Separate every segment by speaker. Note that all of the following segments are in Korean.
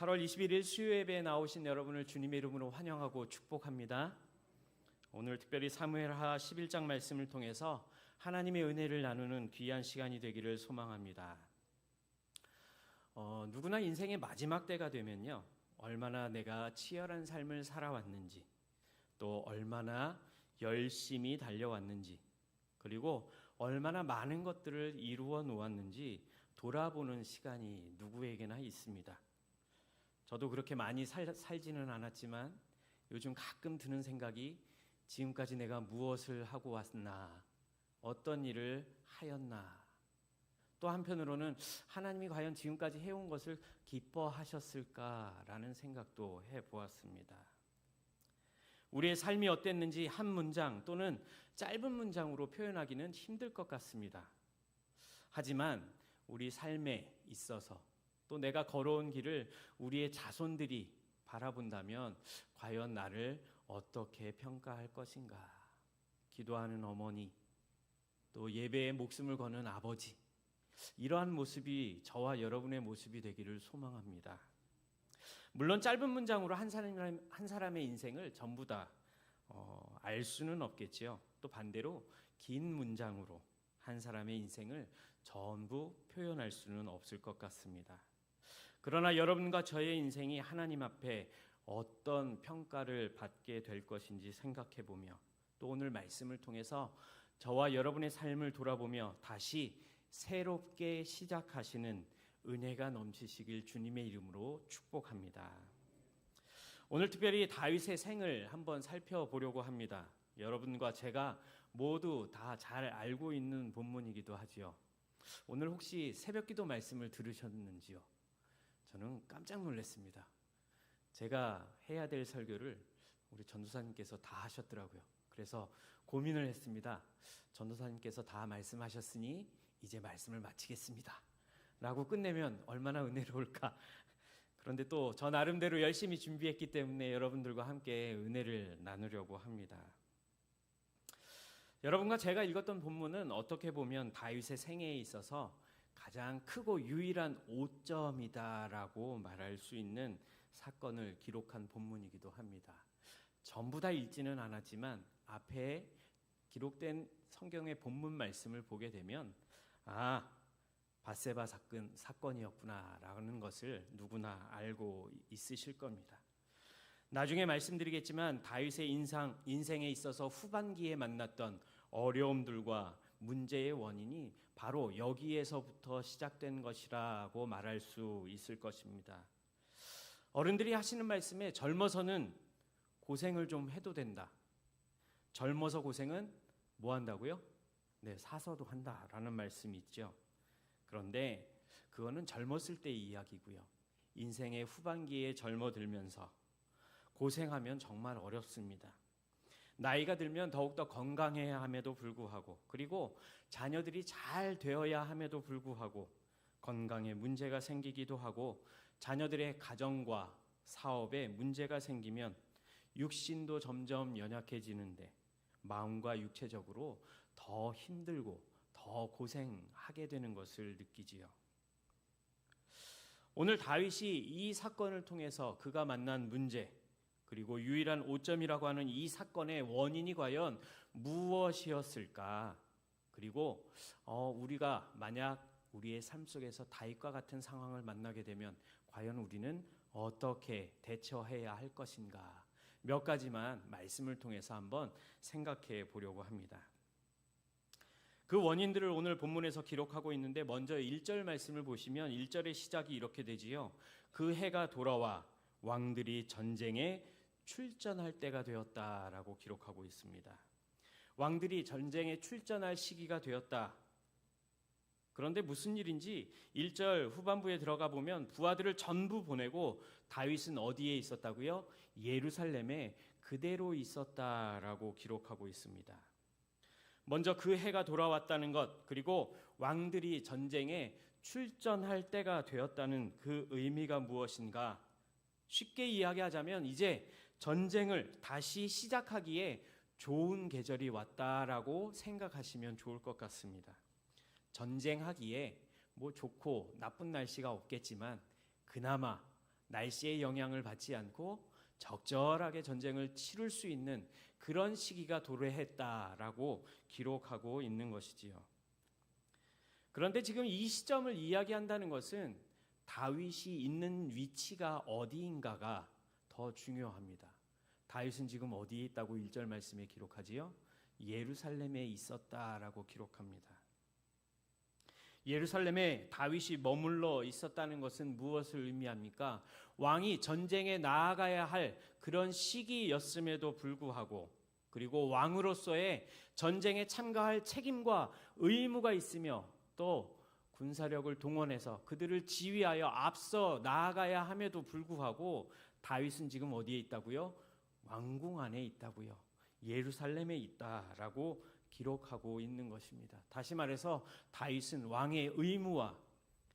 Speaker 1: 8월 21일 수요예배에 나오신 여러분을 주님의 이름으로 환영하고 축복합니다. 오늘 특별히 사무엘하 11장 말씀을 통해서 하나님의 은혜를 나누는 귀한 시간이 되기를 소망합니다. 누구나 인생의 마지막 때가 되면요, 얼마나 내가 치열한 삶을 살아왔는지, 또 얼마나 열심히 달려왔는지, 그리고 얼마나 많은 것들을 이루어 놓았는지 돌아보는 시간이 누구에게나 있습니다. 저도 그렇게 많이 살지는 않았지만 요즘 가끔 드는 생각이 지금까지 내가 무엇을 하고 왔나, 어떤 일을 하였나, 또 한편으로는 하나님이 과연 지금까지 해온 것을 기뻐하셨을까라는 생각도 해보았습니다. 우리의 삶이 어땠는지 한 문장 또는 짧은 문장으로 표현하기는 힘들 것 같습니다. 하지만 우리 삶에 있어서 또 내가 걸어온 길을 우리의 자손들이 바라본다면 과연 나를 어떻게 평가할 것인가? 기도하는 어머니, 또 예배에 목숨을 거는 아버지, 이러한 모습이 저와 여러분의 모습이 되기를 소망합니다. 물론 짧은 문장으로 한 사람의 인생을 전부 다 알 수는 없겠지요. 또 반대로 긴 문장으로 한 사람의 인생을 전부 표현할 수는 없을 것 같습니다. 그러나 여러분과 저의 인생이 하나님 앞에 어떤 평가를 받게 될 것인지 생각해 보며, 또 오늘 말씀을 통해서 저와 여러분의 삶을 돌아보며 다시 새롭게 시작하시는 은혜가 넘치시길 주님의 이름으로 축복합니다. 오늘 특별히 다윗의 생을 한번 살펴보려고 합니다. 여러분과 제가 모두 다 잘 알고 있는 본문이기도 하지요. 오늘 혹시 새벽기도 말씀을 들으셨는지요? 저는 깜짝 놀랐습니다. 제가 해야 될 설교를 우리 전도사님께서 다 하셨더라고요. 그래서 고민을 했습니다. 전도사님께서 다 말씀하셨으니 이제 말씀을 마치겠습니다 라고 끝내면 얼마나 은혜로울까. 그런데 또 저 나름대로 열심히 준비했기 때문에 여러분들과 함께 은혜를 나누려고 합니다. 여러분과 제가 읽었던 본문은 어떻게 보면 다윗의 생애에 있어서 가장 크고 유일한 오점이다라고 말할 수 있는 사건을 기록한 본문이기도 합니다. 전부 다 읽지는 않았지만 앞에 기록된 성경의 본문 말씀을 보게 되면 밧세바 사건이었구나라는 것을 누구나 알고 있으실 겁니다. 나중에 말씀드리겠지만 다윗의 인생에 있어서 후반기에 만났던 어려움들과 문제의 원인이 바로 여기에서부터 시작된 것이라고 말할 수 있을 것입니다. 어른들이 하시는 말씀에 젊어서는 고생을 좀 해도 된다. 젊어서 고생은 뭐 한다고요? 네, 사서도 한다라는 말씀이 있죠. 그런데 그거는 젊었을 때의 이야기고요. 인생의 후반기에 젊어들면서 고생하면 정말 어렵습니다. 나이가 들면 더욱더 건강해야 함에도 불구하고, 그리고 자녀들이 잘 되어야 함에도 불구하고 건강에 문제가 생기기도 하고 자녀들의 가정과 사업에 문제가 생기면 육신도 점점 연약해지는데 마음과 육체적으로 더 힘들고 더 고생하게 되는 것을 느끼지요. 오늘 다윗이 이 사건을 통해서 그가 만난 문제, 그리고 유일한 오점이라고 하는 이 사건의 원인이 과연 무엇이었을까? 그리고 우리가 만약 우리의 삶 속에서 다윗과 같은 상황을 만나게 되면 과연 우리는 어떻게 대처해야 할 것인가? 몇 가지만 말씀을 통해서 한번 생각해 보려고 합니다. 그 원인들을 오늘 본문에서 기록하고 있는데, 먼저 1절 말씀을 보시면 1절의 시작이 이렇게 되지요. 그 해가 돌아와 왕들이 전쟁에 출전할 때가 되었다라고 기록하고 있습니다. 왕들이 전쟁에 출전할 시기가 되었다. 그런데 무슨 일인지 1절 후반부에 들어가 보면 부하들을 전부 보내고 다윗은 어디에 있었다고요? 예루살렘에 그대로 있었다라고 기록하고 있습니다. 먼저 그 해가 돌아왔다는 것, 그리고 왕들이 전쟁에 출전할 때가 되었다는 그 의미가 무엇인가? 쉽게 이야기하자면 이제 전쟁을 다시 시작하기에 좋은 계절이 왔다라고 생각하시면 좋을 것 같습니다. 전쟁하기에 뭐 좋고 나쁜 날씨가 없겠지만 그나마 날씨의 영향을 받지 않고 적절하게 전쟁을 치룰 수 있는 그런 시기가 도래했다라고 기록하고 있는 것이지요. 그런데 지금 이 시점을 이야기한다는 것은 다윗이 있는 위치가 어디인가가 더 중요합니다. 다윗은 지금 어디에 있다고 1절 말씀에 기록하지요? 예루살렘에 있었다라고 기록합니다. 예루살렘에 다윗이 머물러 있었다는 것은 무엇을 의미합니까? 왕이 전쟁에 나아가야 할 그런 시기였음에도 불구하고, 그리고 왕으로서의 전쟁에 참가할 책임과 의무가 있으며 또 군사력을 동원해서 그들을 지휘하여 앞서 나아가야 함에도 불구하고 다윗은 지금 어디에 있다고요? 왕궁 안에 있다고요. 예루살렘에 있다라고 기록하고 있는 것입니다. 다시 말해서 다윗은 왕의 의무와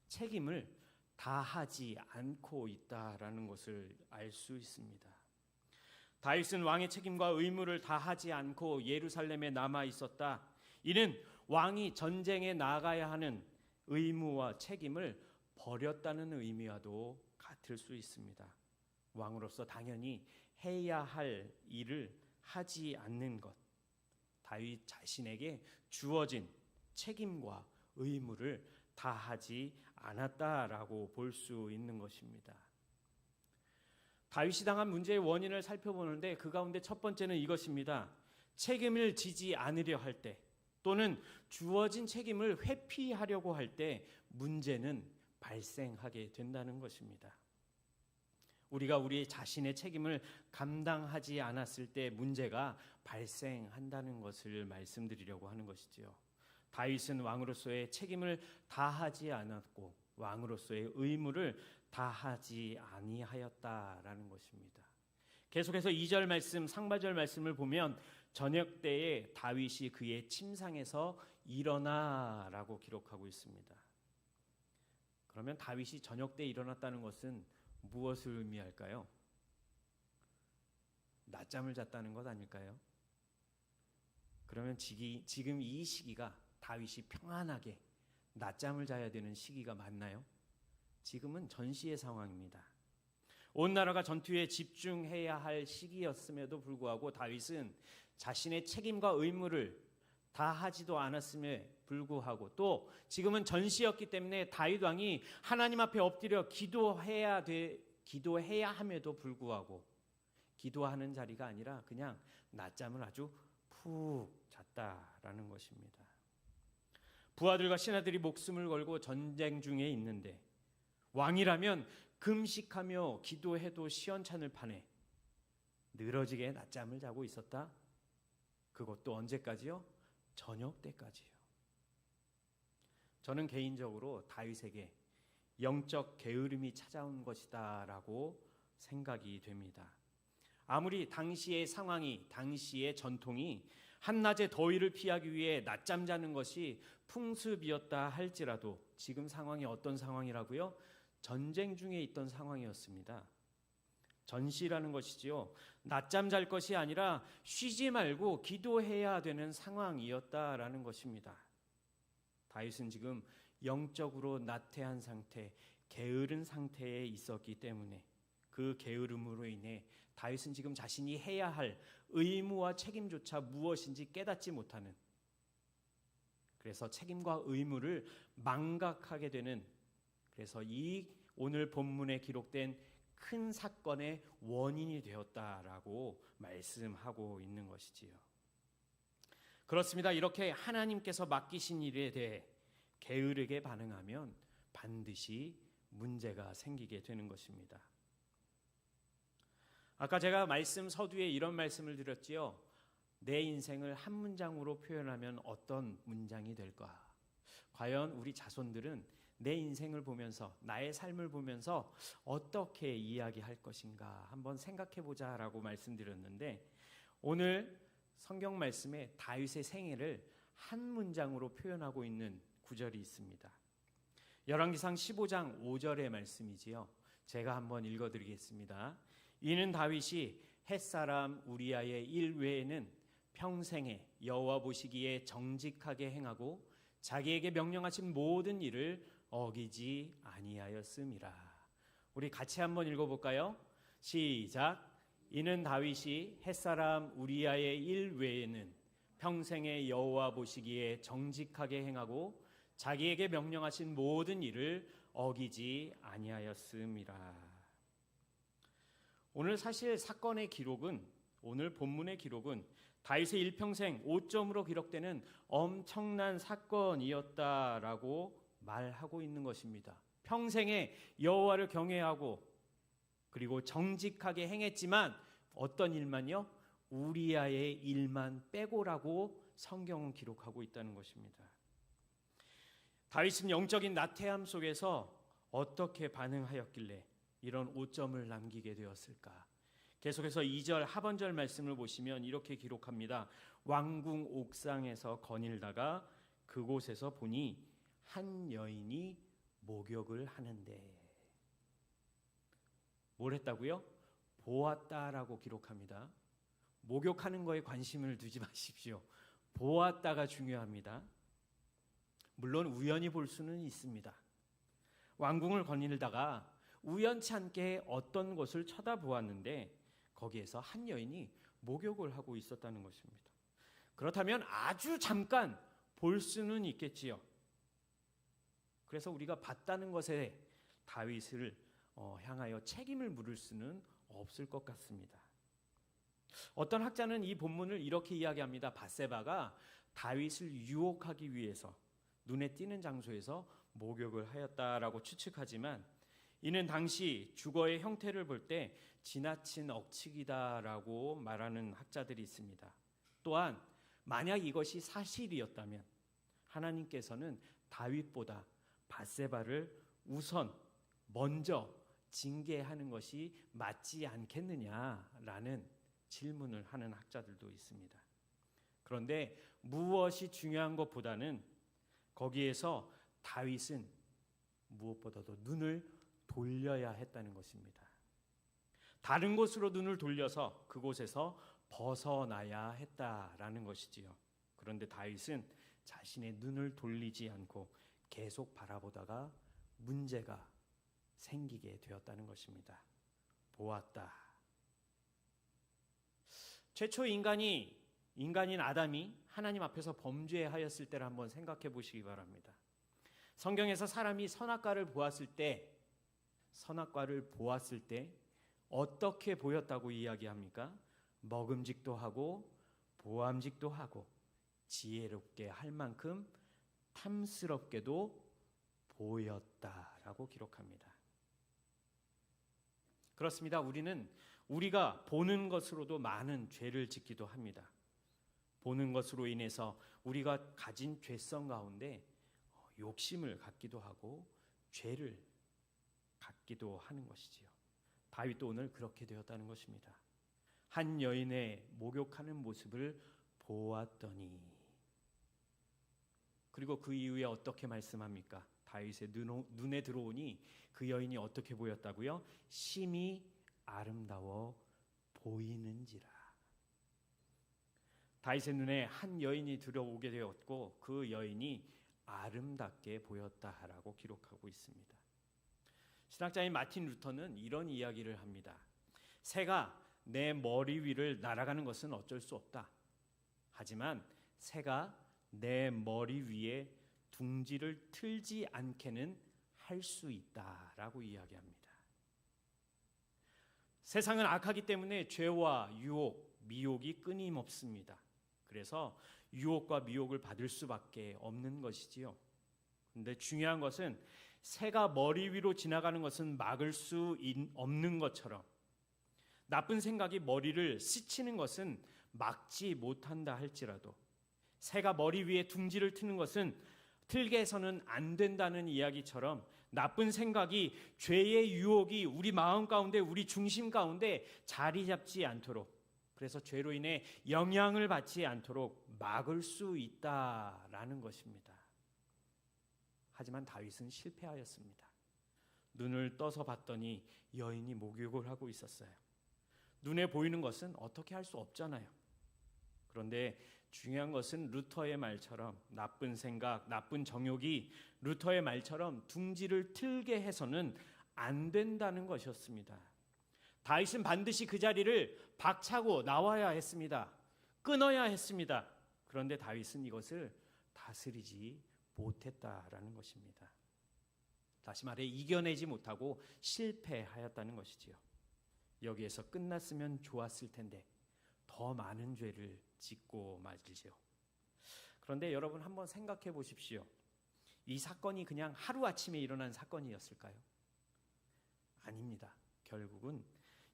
Speaker 1: 책임을 다하지 않고 있다라는 것을 알 수 있습니다. 다윗은 왕의 책임과 의무를 다하지 않고 예루살렘에 남아 있었다. 이는 왕이 전쟁에 나가야 하는 의무와 책임을 버렸다는 의미와도 같을 수 있습니다. 왕으로서 당연히 해야 할 일을 하지 않는 것, 다윗 자신에게 주어진 책임과 의무를 다하지 않았다라고 볼 수 있는 것입니다. 다윗이 당한 문제의 원인을 살펴보는데 그 가운데 첫 번째는 이것입니다. 책임을 지지 않으려 할 때, 또는 주어진 책임을 회피하려고 할 때 문제는 발생하게 된다는 것입니다. 우리가 우리 자신의 책임을 감당하지 않았을 때 문제가 발생한다는 것을 말씀드리려고 하는 것이지요. 다윗은 왕으로서의 책임을 다하지 않았고 왕으로서의 의무를 다하지 아니하였다라는 것입니다. 계속해서 2절 말씀, 상반절 말씀을 보면 저녁 때에 다윗이 그의 침상에서 일어나라고 기록하고 있습니다. 그러면 다윗이 저녁 때 일어났다는 것은 무엇을 의미할까요? 낮잠을 잤다는 것 아닐까요? 그러면 지금 이 시기가 다윗이 평안하게 낮잠을 자야 되는 시기가 맞나요? 지금은 전시의 상황입니다. 온 나라가 전투에 집중해야 할 시기였음에도 불구하고 다윗은 자신의 책임과 의무를 다하지도 않았음에 불구하고 또 지금은 전시였기 때문에 다윗 왕이 하나님 앞에 엎드려 기도해야 함에도 불구하고 기도하는 자리가 아니라 그냥 낮잠을 아주 푹 잤다라는 것입니다. 부하들과 신하들이 목숨을 걸고 전쟁 중에 있는데 왕이라면 금식하며 기도해도 시원찮을 판에 늘어지게 낮잠을 자고 있었다. 그것도 언제까지요? 저녁 때까지요. 저는 개인적으로 다윗에게 영적 게으름이 찾아온 것이다라고 생각이 됩니다. 아무리 당시의 상황이, 당시의 전통이 한낮의 더위를 피하기 위해 낮잠 자는 것이 풍습이었다 할지라도 지금 상황이 어떤 상황이라고요? 전쟁 중에 있던 상황이었습니다. 전시라는 것이지요. 낮잠 잘 것이 아니라 쉬지 말고 기도해야 되는 상황이었다라는 것입니다. 다윗은 지금 영적으로 나태한 상태, 게으른 상태에 있었기 때문에 그 게으름으로 인해 다윗은 지금 자신이 해야 할 의무와 책임조차 무엇인지 깨닫지 못하는, 그래서 책임과 의무를 망각하게 되는, 그래서 이 오늘 본문에 기록된 큰 사건의 원인이 되었다라고 말씀하고 있는 것이지요. 그렇습니다. 이렇게 하나님께서 맡기신 일에 대해 게으르게 반응하면 반드시 문제가 생기게 되는 것입니다. 아까 제가 말씀 서두에 이런 말씀을 드렸지요. 내 인생을 한 문장으로 표현하면 어떤 문장이 될까? 과연 우리 자손들은 내 인생을 보면서, 나의 삶을 보면서 어떻게 이야기할 것인가 한번 생각해 보자라고 말씀드렸는데, 오늘 성경 말씀에 다윗의 생애를 한 문장으로 표현하고 있는 구절이 있습니다. 열왕기상 15장 5절의 말씀이지요. 제가 한번 읽어드리겠습니다. 이는 다윗이 햇사람 우리아의 일 외에는 평생에 여호와 보시기에 정직하게 행하고 자기에게 명령하신 모든 일을 어기지 아니하였음이라. 우리 같이 한번 읽어볼까요? 시작. 이는 다윗이 햇사람 우리아의 일 외에는 평생에 여호와 보시기에 정직하게 행하고 자기에게 명령하신 모든 일을 어기지 아니하였음이라. 오늘 사실 사건의 기록은, 오늘 본문의 기록은 다윗의 일평생 5점으로 기록되는 엄청난 사건이었다라고 말하고 있는 것입니다. 평생에 여호와를 경외하고 그리고 정직하게 행했지만 어떤 일만요? 우리아의 일만 빼고라고 성경은 기록하고 있다는 것입니다. 다윗은 영적인 나태함 속에서 어떻게 반응하였길래 이런 5점을 남기게 되었을까? 계속해서 2절 하반절 말씀을 보시면 이렇게 기록합니다. 왕궁 옥상에서 거닐다가 그곳에서 보니 한 여인이 목욕을 하는데, 뭘 했다고요? 보았다라고 기록합니다. 목욕하는 거에 관심을 두지 마십시오. 보았다가 중요합니다. 물론 우연히 볼 수는 있습니다. 왕궁을 거닐다가 우연치 않게 어떤 곳을 쳐다보았는데 거기에서 한 여인이 목욕을 하고 있었다는 것입니다. 그렇다면 아주 잠깐 볼 수는 있겠지요. 그래서 우리가 봤다는 것에 다윗을 향하여 책임을 물을 수는 없을 것 같습니다. 어떤 학자는 이 본문을 이렇게 이야기합니다. 밧세바가 다윗을 유혹하기 위해서 눈에 띄는 장소에서 목욕을 하였다라고 추측하지만 이는 당시 주거의 형태를 볼 때 지나친 억측이다라고 말하는 학자들이 있습니다. 또한 만약 이것이 사실이었다면 하나님께서는 다윗보다 밧세바를 우선 먼저 징계하는 것이 맞지 않겠느냐라는 질문을 하는 학자들도 있습니다. 그런데 무엇이 중요한 것보다는 거기에서 다윗은 무엇보다도 눈을 돌려야 했다는 것입니다. 다른 곳으로 눈을 돌려서 그곳에서 벗어나야 했다라는 것이지요. 그런데 다윗은 자신의 눈을 돌리지 않고 계속 바라보다가 문제가 생기게 되었다는 것입니다. 보았다. 최초 인간인 아담이 하나님 앞에서 범죄하였을 때를 한번 생각해 보시기 바랍니다. 성경에서 사람이 선악과를 보았을 때 어떻게 보였다고 이야기합니까? 먹음직도 하고 보암직도 하고 지혜롭게 할 만큼 탐스럽게도 보였다라고 기록합니다. 그렇습니다. 우리가 보는 것으로도 많은 죄를 짓기도 합니다. 보는 것으로 인해서 우리가 가진 죄성 가운데 욕심을 갖기도 하고 죄를 갖기도 하는 것이지요. 다윗도 오늘 그렇게 되었다는 것입니다. 한 여인의 목욕하는 모습을 보았더니, 그리고 그 이후에 어떻게 말씀합니까? 다윗의 눈에 들어오니 그 여인이 어떻게 보였다고요? 심히 아름다워 보이는지라. 다윗의 눈에 한 여인이 들어오게 되었고 그 여인이 아름답게 보였다라고 기록하고 있습니다. 신학자인 마틴 루터는 이런 이야기를 합니다. 새가 내 머리 위를 날아가는 것은 어쩔 수 없다. 하지만 새가 내 머리 위에 둥지를 틀지 않게는 할 수 있다라고 이야기합니다. 세상은 악하기 때문에 죄와 유혹, 미혹이 끊임없습니다. 그래서 유혹과 미혹을 받을 수밖에 없는 것이지요. 그런데 중요한 것은 새가 머리 위로 지나가는 것은 막을 수 없는 것처럼 나쁜 생각이 머리를 스치는 것은 막지 못한다 할지라도 새가 머리 위에 둥지를 트는 것은 틀게 해서는 안 된다는 이야기처럼 나쁜 생각이, 죄의 유혹이 우리 마음 가운데, 우리 중심 가운데 자리 잡지 않도록, 그래서 죄로 인해 영향을 받지 않도록 막을 수 있다라는 것입니다. 하지만 다윗은 실패하였습니다. 눈을 떠서 봤더니 여인이 목욕을 하고 있었어요. 눈에 보이는 것은 어떻게 할 수 없잖아요. 그런데 중요한 것은 루터의 말처럼 나쁜 생각, 나쁜 정욕이 루터의 말처럼 둥지를 틀게 해서는 안 된다는 것이었습니다. 다윗은 반드시 그 자리를 박차고 나와야 했습니다. 끊어야 했습니다. 그런데 다윗은 이것을 다스리지 못했다라는 것입니다. 다시 말해 이겨내지 못하고 실패하였다는 것이지요. 여기에서 끝났으면 좋았을 텐데 더 많은 죄를 짓고 말지요. 그런데 여러분 한번 생각해 보십시오. 이 사건이 그냥 하루아침에 일어난 사건이었을까요? 아닙니다. 결국은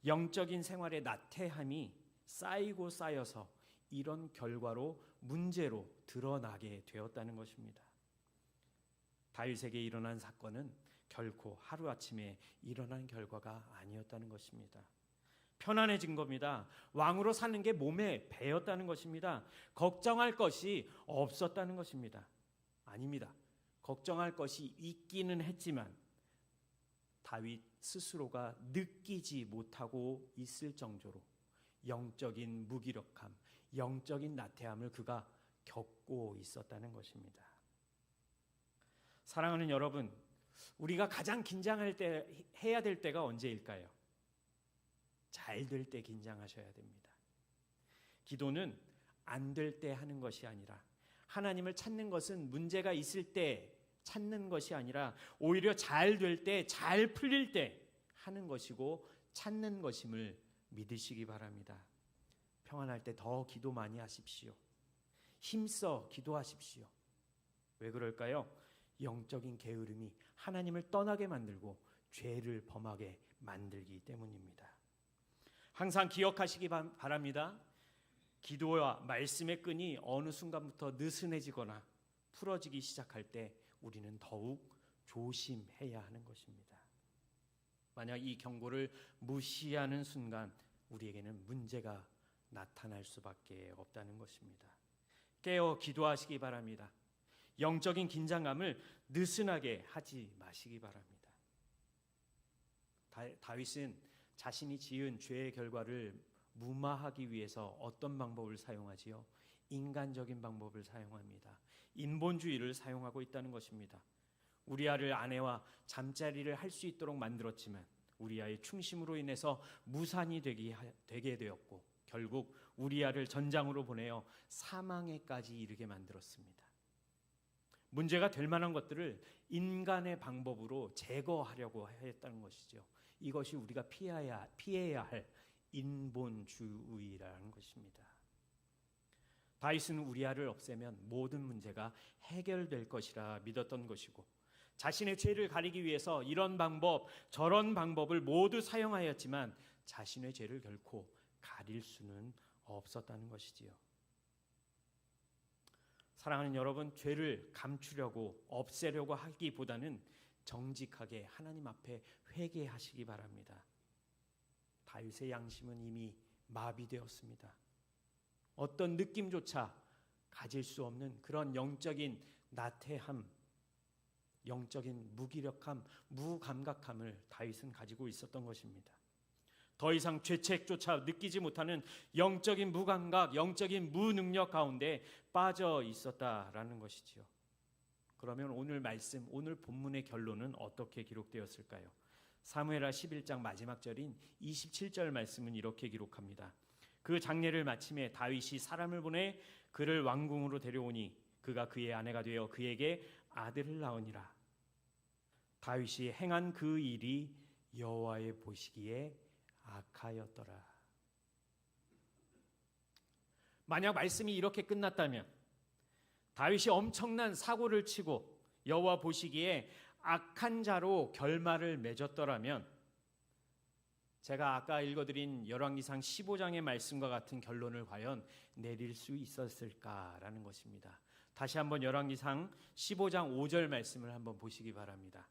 Speaker 1: 영적인 생활의 나태함이 쌓이고 쌓여서 이런 결과로 문제로 드러나게 되었다는 것입니다. 다윗에게 일어난 사건은 결코 하루아침에 일어난 결과가 아니었다는 것입니다. 편안해진 겁니다. 왕으로 사는 게 몸에 배었다는 것입니다. 걱정할 것이 없었다는 것입니다. 아닙니다. 걱정할 것이 있기는 했지만 다윗 스스로가 느끼지 못하고 있을 정도로 영적인 무기력함, 영적인 나태함을 그가 겪고 있었다는 것입니다. 사랑하는 여러분, 우리가 가장 긴장할 때 해야 될 때가 언제일까요? 잘 될 때 긴장하셔야 됩니다. 기도는 안 될 때 하는 것이 아니라 하나님을 찾는 것은 문제가 있을 때 찾는 것이 아니라 오히려 잘 될 때, 잘 풀릴 때 하는 것이고 찾는 것임을 믿으시기 바랍니다. 평안할 때 더 기도 많이 하십시오. 힘써 기도하십시오. 왜 그럴까요? 영적인 게으름이 하나님을 떠나게 만들고 죄를 범하게 만들기 때문입니다. 항상 기억하시기 바랍니다. 기도와 말씀의 끈이 어느 순간부터 느슨해지거나 풀어지기 시작할 때 우리는 더욱 조심해야 하는 것입니다. 만약 이 경고를 무시하는 순간 우리에게는 문제가 나타날 수밖에 없다는 것입니다. 깨어 기도하시기 바랍니다. 영적인 긴장감을 느슨하게 하지 마시기 바랍니다. 다윗은 자신이 지은 죄의 결과를 무마하기 위해서 어떤 방법을 사용하지요? 인간적인 방법을 사용합니다. 인본주의를 사용하고 있다는 것입니다. 우리아를 아내와 잠자리를 할 수 있도록 만들었지만 우리아의 충심으로 인해서 무산이 되게 되었고 결국 우리아를 전장으로 보내어 사망에까지 이르게 만들었습니다. 문제가 될 만한 것들을 인간의 방법으로 제거하려고 했다는 것이죠. 이것이 우리가 피해야 할 인본주의라는 것입니다. 다윗은 우리아를 없애면 모든 문제가 해결될 것이라 믿었던 것이고 자신의 죄를 가리기 위해서 이런 방법 저런 방법을 모두 사용하였지만 자신의 죄를 결코 가릴 수는 없었다는 것이지요. 사랑하는 여러분, 죄를 감추려고 없애려고 하기보다는 정직하게 하나님 앞에 회개하시기 바랍니다. 다윗의 양심은 이미 마비되었습니다. 어떤 느낌조차 가질 수 없는 그런 영적인 나태함, 영적인 무기력함, 무감각함을 다윗은 가지고 있었던 것입니다. 더 이상 죄책조차 느끼지 못하는 영적인 무감각, 영적인 무능력 가운데 빠져 있었다라는 것이지요. 그러면 오늘 말씀, 오늘 본문의 결론은 어떻게 기록되었을까요? 사무엘하 11장 마지막 절인 27절 말씀은 이렇게 기록합니다. 그 장례를 마침에 다윗이 사람을 보내 그를 왕궁으로 데려오니 그가 그의 아내가 되어 그에게 아들을 낳으니라. 다윗이 행한 그 일이 여호와의 보시기에 악하였더라. 만약 말씀이 이렇게 끝났다면 다윗이 엄청난 사고를 치고 여호와 보시기에 악한 자로 결말을 맺었더라면 제가 아까 읽어드린 열왕기상 15장의 말씀과 같은 결론을 과연 내릴 수 있었을까라는 것입니다. 다시 한번 열왕기상 15장 5절 말씀을 한번 보시기 바랍니다.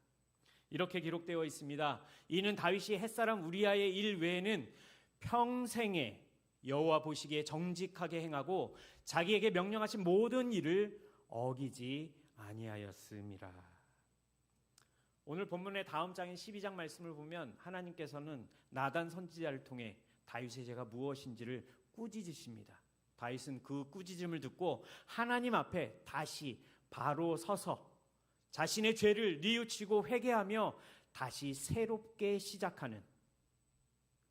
Speaker 1: 이렇게 기록되어 있습니다. 이는 다윗이 햇사람 우리아의 일 외에는 평생에 여호와 보시기에 정직하게 행하고 자기에게 명령하신 모든 일을 어기지 아니하였음이라. 오늘 본문의 다음 장인 12장 말씀을 보면 하나님께서는 나단 선지자를 통해 다윗의 죄가 무엇인지를 꾸짖으십니다. 다윗은 그 꾸짖음을 듣고 하나님 앞에 다시 바로 서서 자신의 죄를 뉘우치고 회개하며 다시 새롭게 시작하는,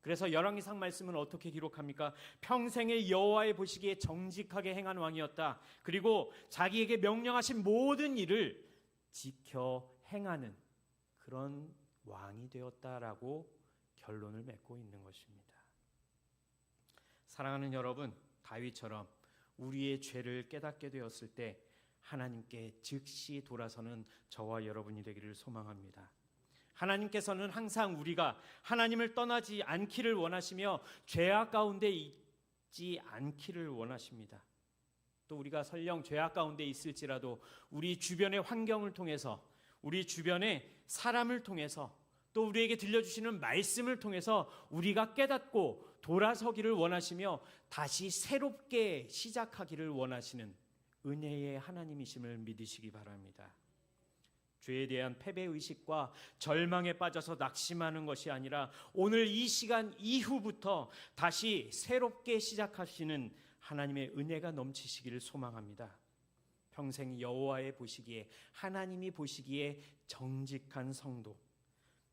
Speaker 1: 그래서 열왕기상 말씀은 어떻게 기록합니까? 평생의 여호와의 보시기에 정직하게 행한 왕이었다. 그리고 자기에게 명령하신 모든 일을 지켜 행하는 그런 왕이 되었다라고 결론을 맺고 있는 것입니다. 사랑하는 여러분, 다윗처럼 우리의 죄를 깨닫게 되었을 때 하나님께 즉시 돌아서는 저와 여러분이 되기를 소망합니다. 하나님께서는 항상 우리가 하나님을 떠나지 않기를 원하시며 죄악 가운데 있지 않기를 원하십니다. 또 우리가 설령 죄악 가운데 있을지라도 우리 주변의 환경을 통해서, 우리 주변의 사람을 통해서, 또 우리에게 들려주시는 말씀을 통해서 우리가 깨닫고 돌아서기를 원하시며 다시 새롭게 시작하기를 원하시는 은혜의 하나님이심을 믿으시기 바랍니다. 죄에 대한 패배의식과 절망에 빠져서 낙심하는 것이 아니라 오늘 이 시간 이후부터 다시 새롭게 시작하시는 하나님의 은혜가 넘치시기를 소망합니다. 평생 여호와의 보시기에, 하나님이 보시기에 정직한 성도,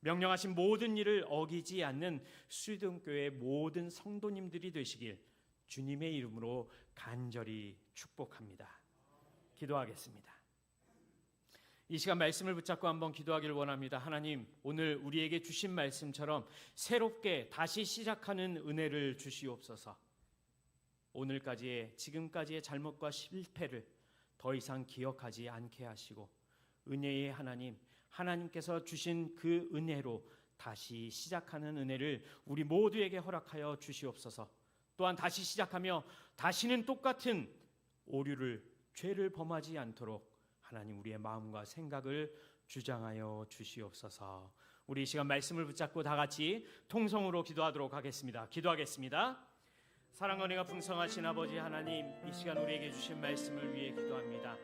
Speaker 1: 명령하신 모든 일을 어기지 않는 수의동교회 모든 성도님들이 되시길 주님의 이름으로 간절히 축복합니다. 기도하겠습니다. 이 시간 말씀을 붙잡고 한번 기도하기를 원합니다. 하나님, 오늘 우리에게 주신 말씀처럼 새롭게 다시 시작하는 은혜를 주시옵소서. 오늘까지의, 지금까지의 잘못과 실패를 더 이상 기억하지 않게 하시고 은혜의 하나님, 하나님께서 주신 그 은혜로 다시 시작하는 은혜를 우리 모두에게 허락하여 주시옵소서. 또한 다시 시작하며 다시는 똑같은 오류를, 죄를 범하지 않도록 하나님 우리의 마음과 생각을 주장하여 주시옵소서. 우리 이 시간 말씀을 붙잡고 다 같이 통성으로 기도하도록 하겠습니다. 기도하겠습니다. 사랑과 은혜가 풍성하신 아버지 하나님, 이 시간 우리에게 주신 말씀을 위해 기도합니다.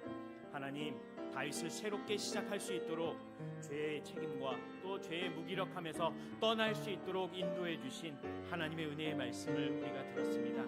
Speaker 1: 하나님, 다윗을 새롭게 시작할 수 있도록 죄의 책임과 또 죄의 무기력함에서 떠날 수 있도록 인도해 주신 하나님의 은혜의 말씀을 우리가 들었습니다.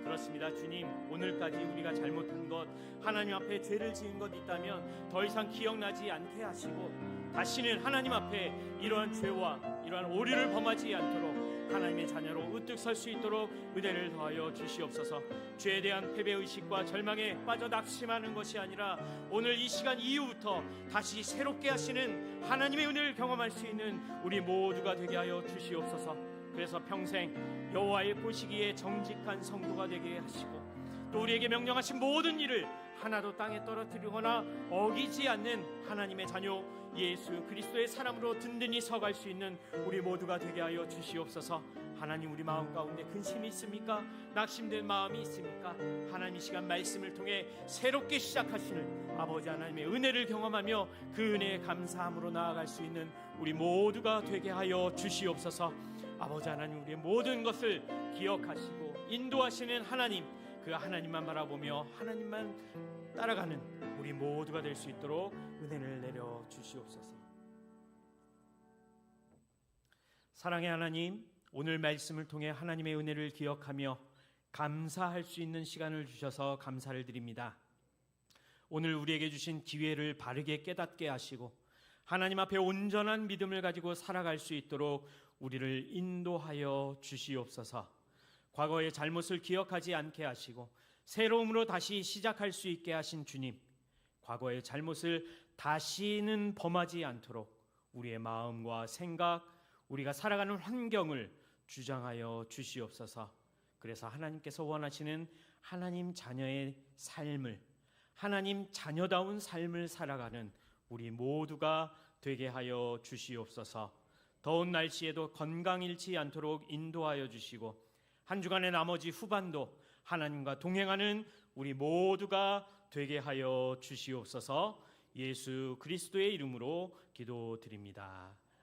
Speaker 1: 그렇습니다. 주님, 오늘까지 우리가 잘못한 것, 하나님 앞에 죄를 지은 것 있다면 더 이상 기억나지 않게 하시고 다시는 하나님 앞에 이러한 죄와 이러한 오류를 범하지 않도록 하나님의 자녀로 우뚝 설 수 있도록 은혜를 더하여 주시옵소서. 죄에 대한 패배의식과 절망에 빠져 낙심하는 것이 아니라 오늘 이 시간 이후부터 다시 새롭게 하시는 하나님의 은혜를 경험할 수 있는 우리 모두가 되게 하여 주시옵소서. 그래서 평생 여호와의 보시기에 정직한 성도가 되게 하시고 또 우리에게 명령하신 모든 일을 하나도 땅에 떨어뜨리거나 어기지 않는 하나님의 자녀 예수 그리스도의 사람으로 든든히 서갈 수 있는 우리 모두가 되게 하여 주시옵소서. 하나님, 우리 마음 가운데 근심이 있습니까? 낙심된 마음이 있습니까? 하나님, 이 시간 말씀을 통해 새롭게 시작하시는 아버지 하나님의 은혜를 경험하며 그 은혜에 감사함으로 나아갈 수 있는 우리 모두가 되게 하여 주시옵소서. 아버지 하나님, 우리의 모든 것을 기억하시고 인도하시는 하나님, 그 하나님만 바라보며 하나님만 따라가는 우리 모두가 될 수 있도록 은혜를 내려 주시옵소서. 사랑의 하나님, 오늘 말씀을 통해 하나님의 은혜를 기억하며 감사할 수 있는 시간을 주셔서 감사를 드립니다. 오늘 우리에게 주신 기회를 바르게 깨닫게 하시고 하나님 앞에 온전한 믿음을 가지고 살아갈 수 있도록 우리를 인도하여 주시옵소서. 과거의 잘못을 기억하지 않게 하시고 새로움으로 다시 시작할 수 있게 하신 주님, 과거의 잘못을 다시는 범하지 않도록 우리의 마음과 생각, 우리가 살아가는 환경을 주장하여 주시옵소서. 그래서 하나님께서 원하시는 하나님 자녀의 삶을, 하나님 자녀다운 삶을 살아가는 우리 모두가 되게 하여 주시옵소서. 더운 날씨에도 건강 잃지 않도록 인도하여 주시고 한 주간의 나머지 후반도 하나님과 동행하는 우리 모두가 되게 하여 주시옵소서. 예수 그리스도의 이름으로 기도드립니다.